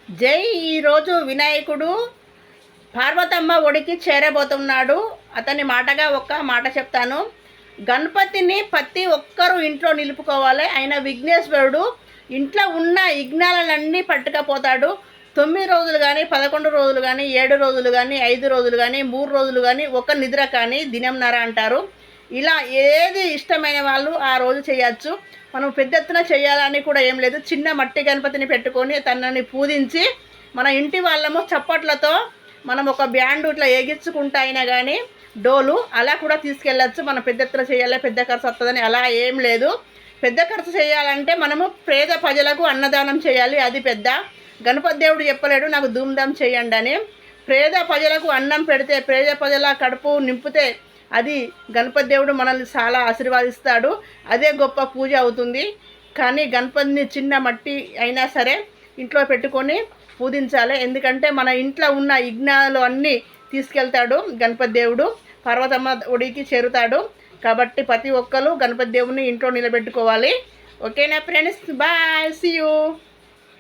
జై. ఈరోజు వినాయకుడు పార్వతమ్మ ఒడికి చేరబోతున్నాడు. అతని మాటగా ఒక్క మాట చెప్తాను. గణపతిని ప్రతి ఒక్కరూ ఇంట్లో నిలుపుకోవాలి. ఆయన విఘ్నేశ్వరుడు. ఇంట్లో ఉన్న విఘ్నాలన్నీ పట్టుకపోతాడు. 9 రోజులు కానీ, 11 రోజులు కానీ, 7 రోజులు కానీ, 5 రోజులు కానీ, 3 రోజులు కానీ, ఒక నిద్ర కానీ దినంన్నర అంటారు. ఇలా ఏది ఇష్టమైన వాళ్ళు ఆ రోజు చేయొచ్చు. మనం పెద్ద ఎత్తున చేయాలని కూడా ఏం లేదు. చిన్న మట్టి గణపతిని పెట్టుకొని తనని పూజించి మన ఇంటి వాళ్ళము చప్పట్లతో మనం ఒక బ్యాండ్ ఇట్లా ఎగించుకుంటా అయినా కానీ డోలు అలా కూడా తీసుకెళ్ళచ్చు. మనం పెద్ద ఎత్తున చేయాలి, పెద్ద ఖర్చు వస్తుందని అలా ఏం లేదు. పెద్ద ఖర్చు చేయాలంటే మనము పేద ప్రజలకు అన్నదానం చేయాలి. అది పెద్ద. గణపతి దేవుడు చెప్పలేడు నాకు ధూమ్ధామ్ చేయండి అని. పేద ప్రజలకు అన్నం పెడితే, పేద ప్రజల కడుపు నింపితే అది గణపతి దేవుడు మనల్ని చాలా ఆశీర్వాదిస్తాడు. అదే గొప్ప పూజ అవుతుంది. కానీ గణపతిని చిన్న మట్టి అయినా సరే ఇంట్లో పెట్టుకొని పూజించాలి. ఎందుకంటే మన ఇంట్లో ఉన్న విఘ్నాలు అన్నీ తీసుకెళ్తాడు గణపతి దేవుడు. పార్వతమ్మ ఒడికి చేరుతాడు. కాబట్టి ప్రతి ఒక్కరు గణపతి దేవుడిని ఇంట్లో నిలబెట్టుకోవాలి. ఓకేనా ఫ్రెండ్స్? Bye, see you.